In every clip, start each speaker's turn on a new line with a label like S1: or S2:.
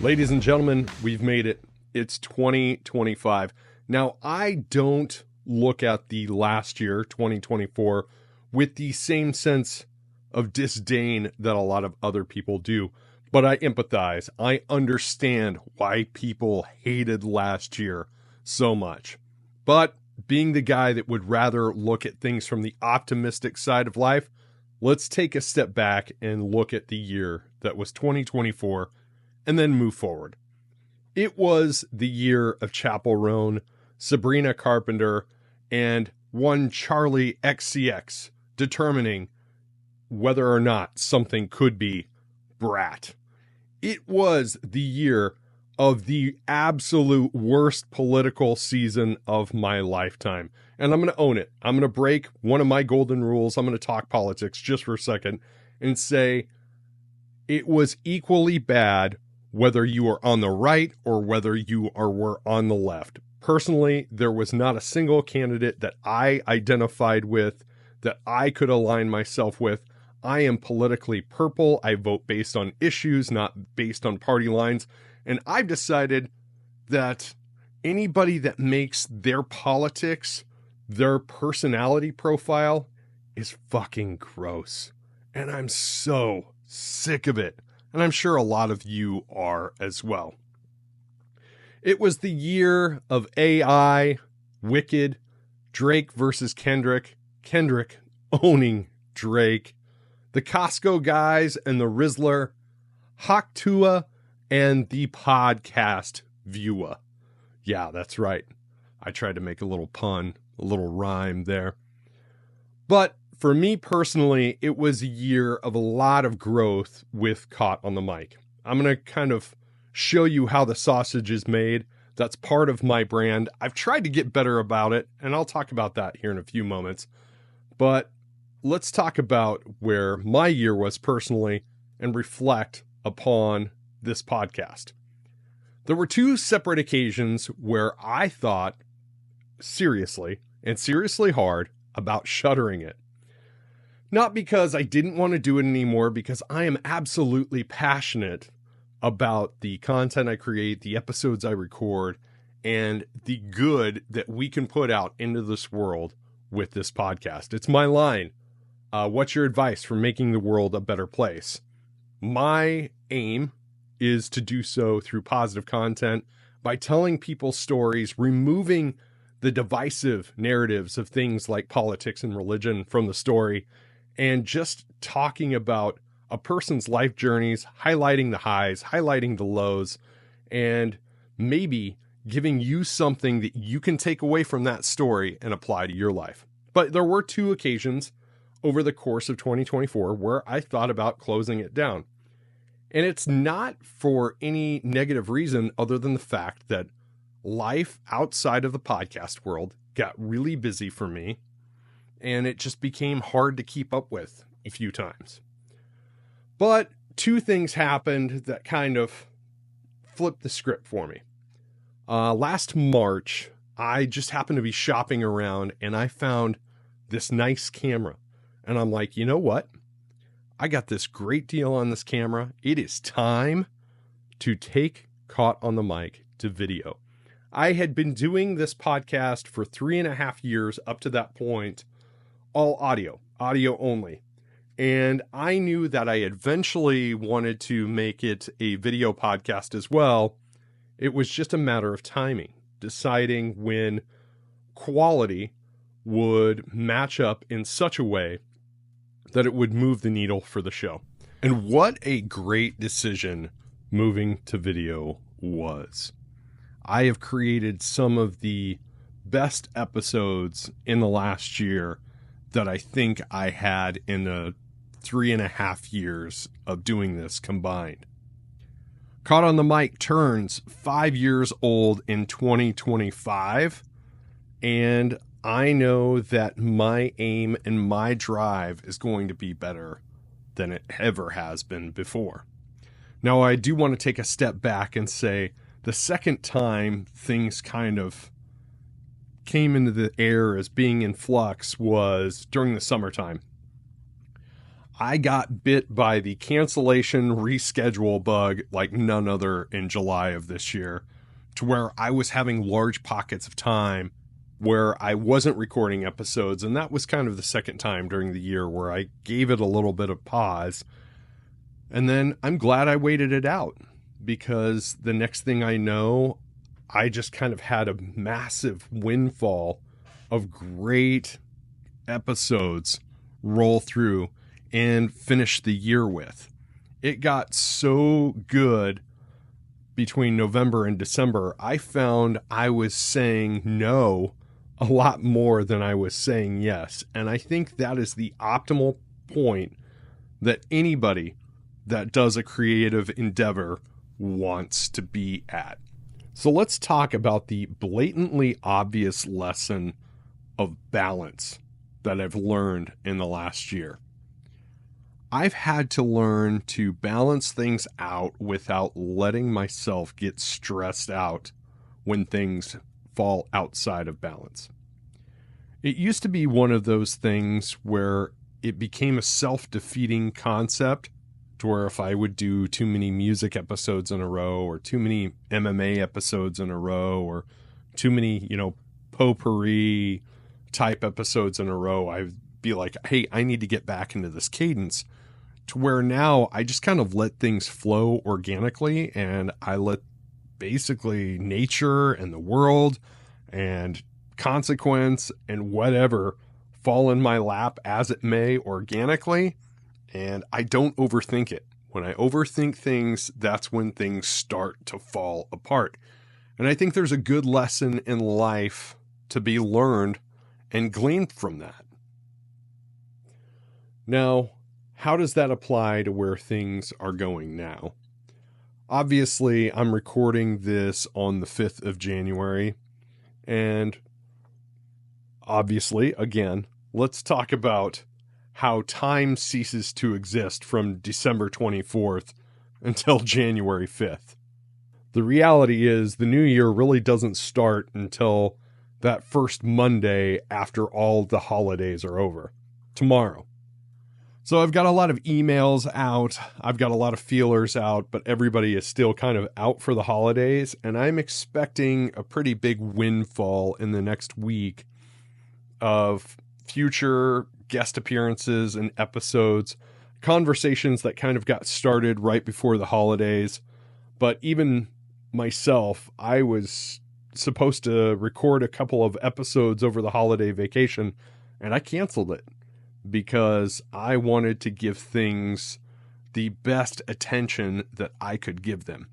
S1: Ladies and gentlemen, we've made it. It's 2025. Now, I don't look at the last year, 2024, with the same sense of disdain that a lot of other people do, but I empathize. I understand why people hated last year so much. But being the guy that would rather look at things from the optimistic side of life, let's take a step back and look at the year that was 2024 and then move forward. It was the year of Chappell Roan, Sabrina Carpenter, and one Charli XCX determining whether or not something could be Brat. It was the year of the absolute worst political season of my lifetime. And I'm going to own it. I'm going to break one of my golden rules. I'm going to talk politics just for a second and say it was equally bad whether you were on the right or whether you were on the left. Personally, there was not a single candidate that I identified with, that I could align myself with. I am politically purple. I vote based on issues, not based on party lines. And I've decided that anybody that makes their politics their personality profile is fucking gross. And I'm so sick of it. And I'm sure a lot of you are as well. It was the year of AI, Wicked, Drake versus Kendrick, Kendrick owning Drake, the Costco guys and the Rizzler, Haktua, and the podcast viewer. Yeah, that's right. I tried to make a little pun, a little rhyme there. But for me personally, it was a year of a lot of growth with Caught on the Mic. I'm going to kind of show you how the sausage is made. That's part of my brand. I've tried to get better about it, and I'll talk about that here in a few moments. But let's talk about where my year was personally and reflect upon this podcast. There were two separate occasions where I thought seriously and seriously hard about shuttering it. Not because I didn't want to do it anymore, because I am absolutely passionate about the content I create, the episodes I record, and the good that we can put out into this world with this podcast. It's my line. What's your advice for making the world a better place? My aim is to do so through positive content by telling people stories, removing the divisive narratives of things like politics and religion from the story, and just talking about a person's life journeys, highlighting the highs, highlighting the lows, and maybe giving you something that you can take away from that story and apply to your life. But there were two occasions over the course of 2024 where I thought about closing it down. And it's not for any negative reason other than the fact that life outside of the podcast world got really busy for me, and it just became hard to keep up with a few times. But two things happened that kind of flipped the script for me. Last March, I just happened to be shopping around and I found this nice camera. And I'm like, you know what? I got this great deal on this camera. It is time to take Caught on the Mic to video. I had been doing this podcast for 3.5 years up to that point, all audio only. And I knew that I eventually wanted to make it a video podcast as well. It was just a matter of timing, deciding when quality would match up in such a way that it would move the needle for the show. And what a great decision moving to video was. I have created some of the best episodes in the last year that I think I had in the 3.5 years of doing this combined. Caught on the Mic turns 5 years old in 2025, and I know that my aim and my drive is going to be better than it ever has been before. Now, I do want to take a step back and say the second time things kind of came into the air as being in flux was during the summertime. I got bit by the cancellation reschedule bug like none other in July of this year, to where I was having large pockets of time where I wasn't recording episodes. And that was kind of the second time during the year where I gave it a little bit of pause. And then I'm glad I waited it out, because the next thing I know, I just kind of had a massive windfall of great episodes roll through and finish the year with. It got so good between November and December. I found I was saying no a lot more than I was saying yes. And I think that is the optimal point that anybody that does a creative endeavor wants to be at. So let's talk about the blatantly obvious lesson of balance that I've learned in the last year. I've had to learn to balance things out without letting myself get stressed out when things fall outside of balance. It used to be one of those things where it became a self-defeating concept, to where if I would do too many music episodes in a row, or too many MMA episodes in a row, or too many, potpourri type episodes in a row, I'd be like, hey, I need to get back into this cadence. To where now I just kind of let things flow organically, and I let basically nature and the world and consequence and whatever fall in my lap as it may organically, and I don't overthink it. When I overthink things, that's when things start to fall apart. And I think there's a good lesson in life to be learned and gleaned from that. Now, how does that apply to where things are going now? Obviously, I'm recording this on the 5th of January. And obviously, again, let's talk about how time ceases to exist from December 24th until January 5th. The reality is the new year really doesn't start until that first Monday after all the holidays are over, tomorrow. So I've got a lot of emails out, I've got a lot of feelers out, but everybody is still kind of out for the holidays, and I'm expecting a pretty big windfall in the next week of future guest appearances and episodes, conversations that kind of got started right before the holidays. But even myself, I was supposed to record a couple of episodes over the holiday vacation, and I canceled it because I wanted to give things the best attention that I could give them.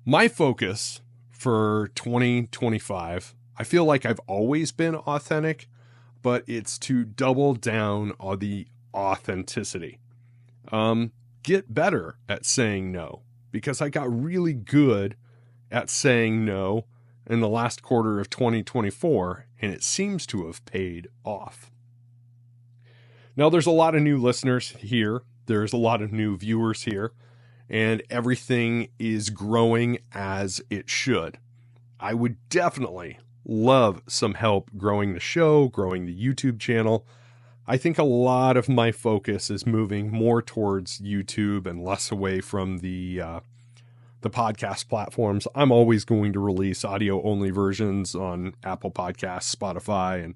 S1: My focus for 2025, I feel like I've always been authentic, but it's to double down on the authenticity. Get better at saying no, because I got really good at saying no in the last quarter of 2024, and it seems to have paid off. Now, there's a lot of new listeners here. There's a lot of new viewers here, and everything is growing as it should. I would definitely love some help growing the show, growing the YouTube channel. I think a lot of my focus is moving more towards YouTube and less away from the podcast platforms. I'm always going to release audio-only versions on Apple Podcasts, Spotify, and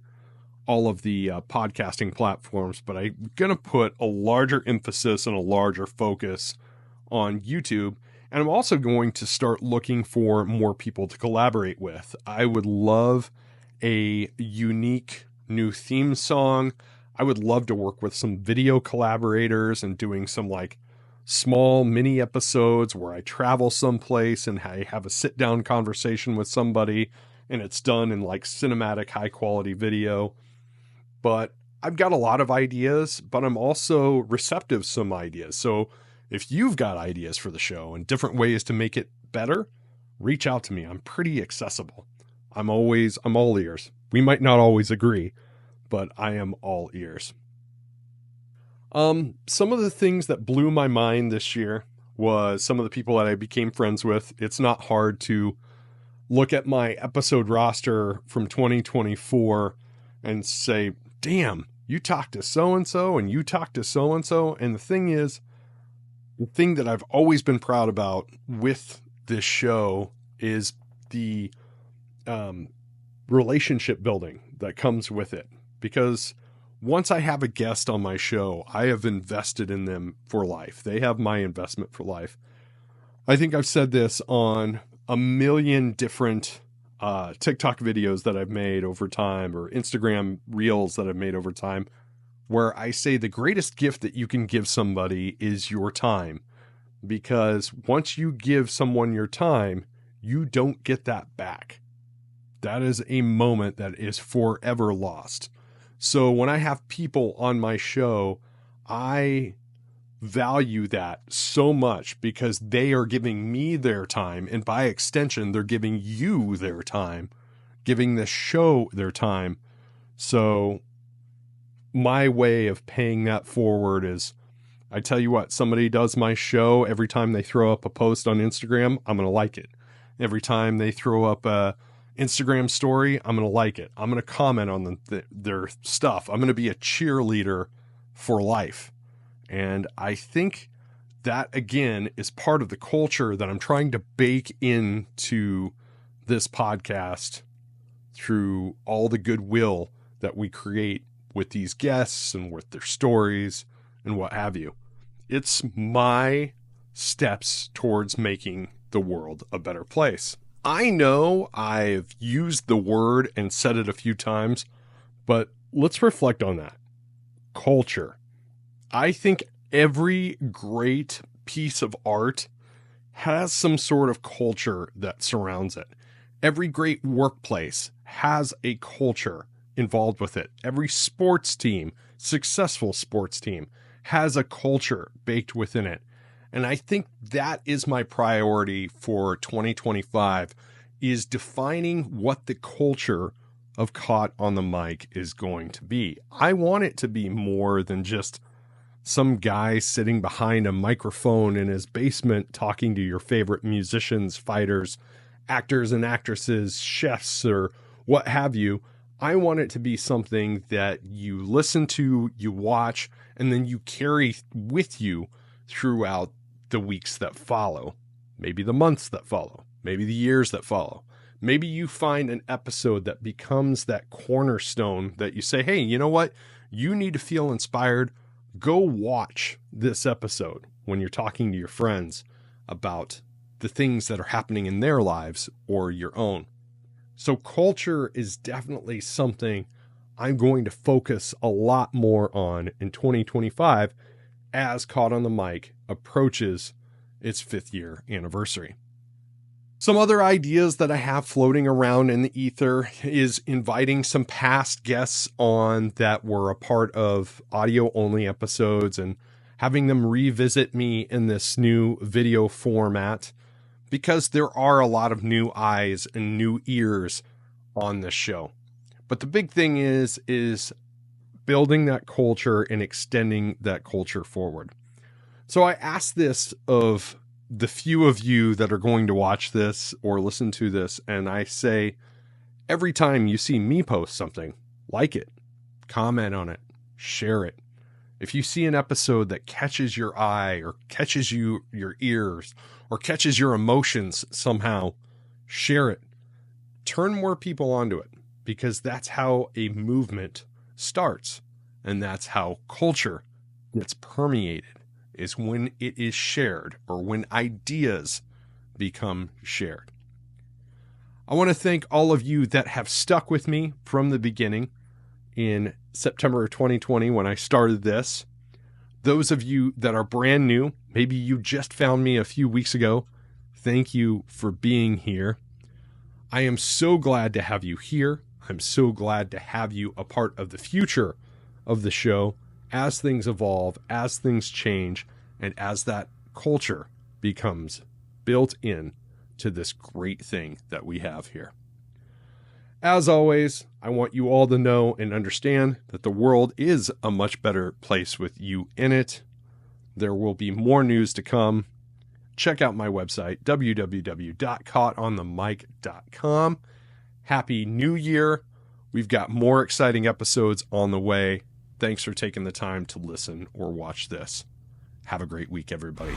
S1: all of the podcasting platforms, but I'm going to put a larger emphasis and a larger focus on YouTube. And I'm also going to start looking for more people to collaborate with. I would love a unique new theme song. I would love to work with some video collaborators and doing some like small mini episodes where I travel someplace and I have a sit down conversation with somebody, and it's done in like cinematic high quality video. But I've got a lot of ideas, but I'm also receptive to some ideas. So if you've got ideas for the show and different ways to make it better, reach out to me. I'm pretty accessible. I'm all ears. We might not always agree, but I am all ears. Some of the things that blew my mind this year was some of the people that I became friends with. It's not hard to look at my episode roster from 2024 and say, damn, you talk to so-and-so and you talk to so-and-so. And the thing is, the thing that I've always been proud about with this show is the relationship building that comes with it. Because once I have a guest on my show, I have invested in them for life. They have my investment for life. I think I've said this on a million different TikTok videos that I've made over time, or Instagram reels that I've made over time, where I say the greatest gift that you can give somebody is your time. Because once you give someone your time, you don't get that back. That is a moment that is forever lost. So when I have people on my show, I value that so much because they are giving me their time. And by extension, they're giving you their time, giving the show their time. So my way of paying that forward is, I tell you what, somebody does my show, every time they throw up a post on Instagram, I'm going to like it. Every time they throw up a Instagram story, I'm going to like it. I'm going to comment on their stuff. I'm going to be a cheerleader for life. And I think that, again, is part of the culture that I'm trying to bake into this podcast through all the goodwill that we create with these guests and with their stories and what have you. It's my steps towards making the world a better place. I know I've used the word and said it a few times, but let's reflect on that. Culture. I think every great piece of art has some sort of culture that surrounds it. Every great workplace has a culture involved with it. Every sports team, successful sports team, has a culture baked within it. And I think that is my priority for 2025, is defining what the culture of Caught on the Mic is going to be. I want it to be more than just some guy sitting behind a microphone in his basement talking to your favorite musicians, fighters, actors and actresses, chefs, or what have you. I want it to be something that you listen to, you watch, and then you carry with you throughout the weeks that follow, maybe the months that follow, maybe the years that follow. Maybe you find an episode that becomes that cornerstone that you say, hey, you know what? You need to feel inspired. Go watch this episode when you're talking to your friends about the things that are happening in their lives or your own. So culture is definitely something I'm going to focus a lot more on in 2025 as Caught on the Mic approaches its 5th year anniversary. Some other ideas that I have floating around in the ether is inviting some past guests on that were a part of audio only episodes and having them revisit me in this new video format, because there are a lot of new eyes and new ears on this show. But the big thing is building that culture and extending that culture forward. So I asked this of the few of you that are going to watch this or listen to this, and I say, every time you see me post something, like it, comment on it, share it. If you see an episode that catches your eye or catches your ears or catches your emotions somehow, share it. Turn more people onto it, because that's how a movement starts. And that's how culture gets permeated, is when it is shared or when ideas become shared. I want to thank all of you that have stuck with me from the beginning in September of 2020 when I started this. Those of you that are brand new, maybe you just found me a few weeks ago, thank you for being here. I am so glad to have you here. I'm so glad to have you a part of the future of the show as things evolve, as things change, and as that culture becomes built in to this great thing that we have here. As always, I want you all to know and understand that the world is a much better place with you in it. There will be more news to come. Check out my website, www.caughtonthemic.com. Happy New Year. We've got more exciting episodes on the way. Thanks for taking the time to listen or watch this. Have a great week, everybody.